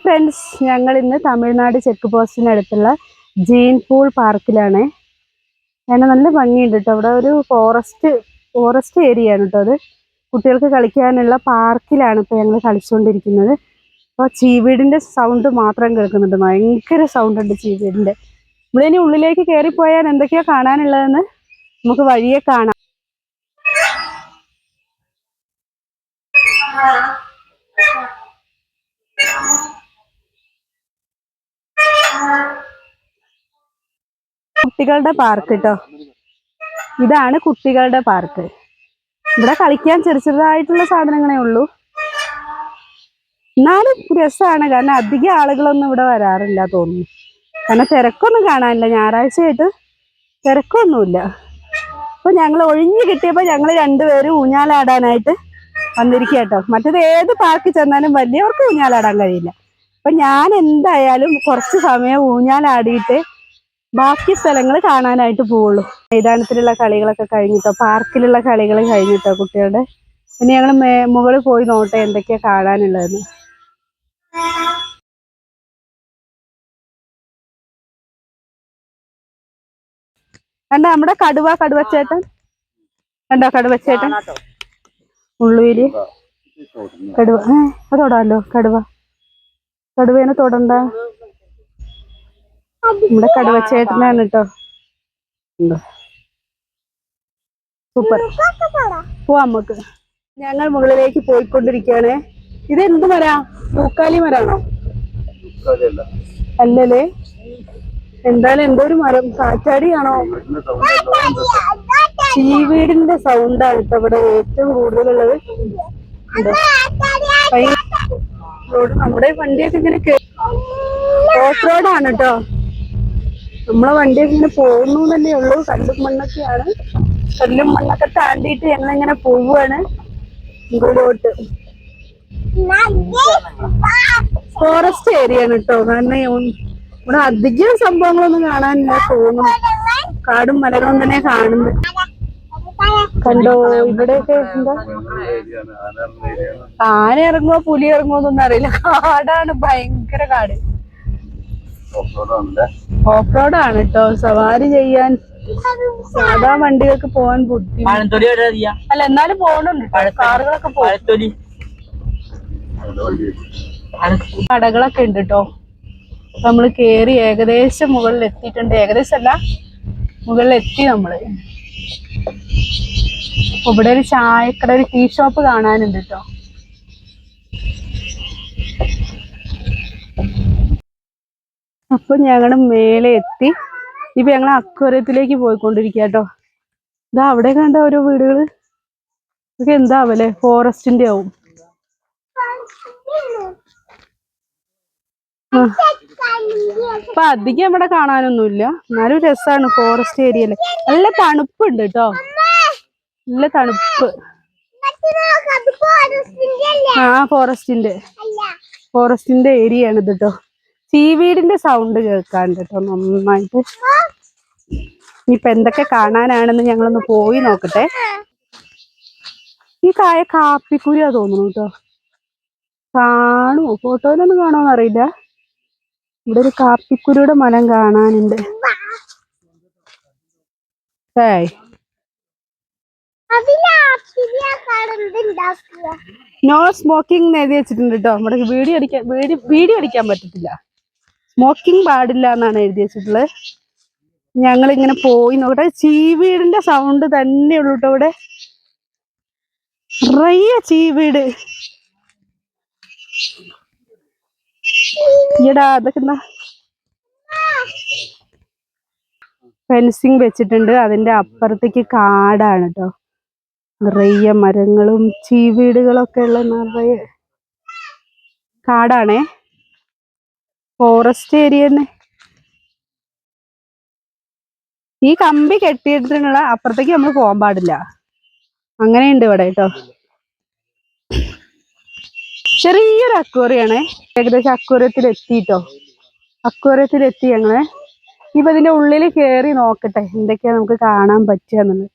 Friends, ഞങ്ങൾ ഇന്ന് Tamil Nadu check പോസ്റ്റിനടുത്തുള്ള gene pool പാർക്കിലാണ്. അങ്ങനെ നല്ല ഭംഗിയുണ്ട് കേട്ടോ. അവിടെ ഒരു ഫോറസ്റ്റ് ഏരിയ ആണ് കേട്ടോ. അത് കുട്ടികൾക്ക് കളിക്കാനുള്ള പാർക്കിലാണ് ഇപ്പോൾ ഞങ്ങൾ കളിച്ചുകൊണ്ടിരിക്കുന്നത്. അപ്പോൾ ചീവീടിൻ്റെ സൗണ്ട് മാത്രം കേൾക്കുന്നുണ്ട്. ഭയങ്കര സൗണ്ട് ഉണ്ട് ചീവീടിൻ്റെ. ഇവിടെ ഇനി ഉള്ളിലേക്ക് കയറിപ്പോയാൽ എന്തൊക്കെയാണ് കാണാനുള്ളതെന്ന് നമുക്ക് വഴിയെ കാണാം. കുട്ടികളുടെ പാർക്ക് കേട്ടോ. ഇതാണ് കുട്ടികളുടെ പാർക്ക്. ഇവിടെ കളിക്കാൻ ചെറുതായിട്ടുള്ള സാധനങ്ങളേ ഉള്ളൂ. എന്നാലും രസമാണ്. കാരണം അധികം ആളുകളൊന്നും ഇവിടെ വരാറില്ല തോന്നുന്നു. കാരണം തിരക്കൊന്നും കാണാനില്ല. ഞായറാഴ്ചയായിട്ട് തിരക്കൊന്നുമില്ല. അപ്പോൾ ഞങ്ങൾ ഒഴിഞ്ഞു കിട്ടിയപ്പോൾ ഞങ്ങൾ രണ്ടുപേരും ഊഞ്ഞാലാടാനായിട്ട് വന്നിരിക്കുക കേട്ടോ. മറ്റേത് ഏത് പാർക്കിൽ ചെന്നാലും വലിയവർക്ക് ഊഞ്ഞാലാടാൻ കഴിയില്ല. അപ്പം ഞാൻ എന്തായാലും കുറച്ച് സമയം ഊഞ്ഞാലാടിയിട്ട് ബാക്കി സ്ഥലങ്ങൾ കാണാനായിട്ട് പോവുള്ളൂ. മൈതാനത്തിലുള്ള കളികളൊക്കെ കഴിഞ്ഞിട്ടോ, പാർക്കിലുള്ള കളികൾ കഴിഞ്ഞിട്ടോ കുട്ടികളുടെ. പിന്നെ ഞങ്ങൾ മുകളിൽ പോയി നോട്ടെ എന്തൊക്കെയാ കാണാനുള്ളതെന്ന്. കണ്ടോ നമ്മുടെ കടുവച്ചേട്ടൻ കണ്ടോ? കടുവച്ചേട്ടൻ ഉള്ളുവില് കടുവ. തൊടാലോ കടുവേനെ തൊടണ്ട. നമ്മുടെ കടുവച്ചേട്ടനാണ് കേട്ടോ. സൂപ്പർ. പോവാം നമുക്ക്. ഞങ്ങൾ മുകളിലേക്ക് പോയിക്കൊണ്ടിരിക്കുകയാണ്. ഇതെന്ത് മരാ? പൂക്കാലി മരാണോ? അല്ലല്ലേ, എന്തായാലും എന്തോ ഒരു മരം. കാറ്റാടിയാണോ? ചീവീടിന്റെ സൗണ്ടാണ് കേട്ടോ ഇവിടെ ഏറ്റവും കൂടുതലുള്ളത്. നമ്മുടെ വണ്ടിയൊക്കെ ഇങ്ങനെ ഓഫ് റോഡാണ് കേട്ടോ. നമ്മളെ വണ്ടിയൊക്കെ ഇങ്ങനെ പോകുന്നു തന്നെ ഉള്ളൂ. കല്ലും മണ്ണൊക്കെയാണ്. കല്ലും മണ്ണൊക്കെ താണ്ടിയിട്ട് ഞങ്ങളിങ്ങനെ പോവുകയാണ് മുകളിലോട്ട്. ഫോറസ്റ്റ് ഏരിയ ആണ് കേട്ടോ. കാരണം ഇവിടെ അധികം സംഭവങ്ങളൊന്നും കാണാനില്ല തോന്നുന്നു. കാടും മലകളും തന്നെ കാണുന്നത്. കണ്ടോ ഇവിടെയൊക്കെ എന്താ? ആന ഇറങ്ങുമോ പുലി ഇറങ്ങുമോ എന്നൊന്നും അറിയില്ല. കാടാണ്, ഭയങ്കര കാട്. ഓഫ് റോഡാണ് കേട്ടോ. സവാരി ചെയ്യാൻ സാധാ വണ്ടികൾക്ക് പോകാൻ ബുദ്ധിമുട്ട്. അല്ല എന്നാലും പോകണുണ്ട്. കാറുകളൊക്കെ പോകും. കടകളൊക്കെ ഉണ്ട് കേട്ടോ. നമ്മള് കേറി ഏകദേശം മുകളിൽ എത്തിയിട്ടുണ്ട്. ഏകദേശം അല്ല, മുകളിലെത്തി നമ്മള്. ഇവിടെ ഒരു ചായക്കട, ഒരു ടീ ഷോപ്പ് കാണാനുണ്ട് കേട്ടോ. അപ്പൊ ഞങ്ങള് മേലെ എത്തി. ഇപ്പൊ ഞങ്ങൾ അക്വേറിയത്തിലേക്ക് പോയിക്കൊണ്ടിരിക്കുക കേട്ടോ. ഇതാ അവിടെ കണ്ട ഓരോ വീടുകള്. ഇതൊക്കെ എന്താവല്ലേ? ഫോറസ്റ്റിന്റെ ആവും. അപ്പൊ അധികം ഇവിടെ കാണാനൊന്നുമില്ല. എന്നാലും രസമാണ്. ഫോറസ്റ്റ് ഏരിയയില് നല്ല തണുപ്പുണ്ട് കേട്ടോ. നല്ല തണുപ്പ്. ഫോറസ്റ്റിന്റെ ഏരിയ ആണ് ഇത് കേട്ടോ. ചീവീടിന്റെ സൗണ്ട് കേൾക്കാണ്ട് കേട്ടോ നന്നായിട്ട്. ഇനിയിപ്പൊ എന്തൊക്കെ കാണാനാണെന്ന് ഞങ്ങളൊന്ന് പോയി നോക്കട്ടെ. ഈ കായ കാപ്പിക്കുരിയാ തോന്നുന്നു കേട്ടോ. കാണുമോ? ഫോട്ടോയിലൊന്നും കാണുമോന്ന് അറിയില്ല. ഇവിടെ ഒരു കാപ്പിക്കുരിയുടെ മരം കാണാനുണ്ട്. നോ സ്മോക്കിംഗ് എന്ന് എഴുതി വെച്ചിട്ടുണ്ട് കേട്ടോ. നമ്മുടെ വീഡിയോ അടിക്കാൻ പറ്റത്തില്ല. സ്മോക്കിംഗ് പാടില്ല എന്നാണ് എഴുതി വെച്ചിട്ടുള്ളത്. ഞങ്ങളിങ്ങനെ പോയി നോക്കട്ടെ. ചീവീടിന്റെ സൗണ്ട് തന്നെയുള്ളൂ കേട്ടോ ഇവിടെ. നിറയെ ചീവീട്. ഈടാ അതൊക്കെ എന്താ? ഫെൻസിങ് വെച്ചിട്ടുണ്ട്. അതിന്റെ അപ്പുറത്തേക്ക് കാടാണ് കേട്ടോ. നിറയെ മരങ്ങളും ചീവീടുകളൊക്കെ ഉള്ള നിറയെ കാടാണേ. ഫോറസ്റ്റ് ഏരിയ തന്നെ. ഈ കമ്പി കെട്ടിയിട്ടുള്ള അപ്പുറത്തേക്ക് നമ്മൾ പോകാൻ പാടില്ല. അങ്ങനെയുണ്ട് ഇവിടെ കേട്ടോ. ചെറിയൊരു അക്വേറിയാണേ. ഏകദേശം അക്വേറിയത്തിലെത്തി ഞങ്ങള്. ഇപ്പൊ ഇതിന്റെ ഉള്ളിൽ കയറി നോക്കട്ടെ എന്തൊക്കെയാ നമുക്ക് കാണാൻ പറ്റുക എന്നുള്ളത്.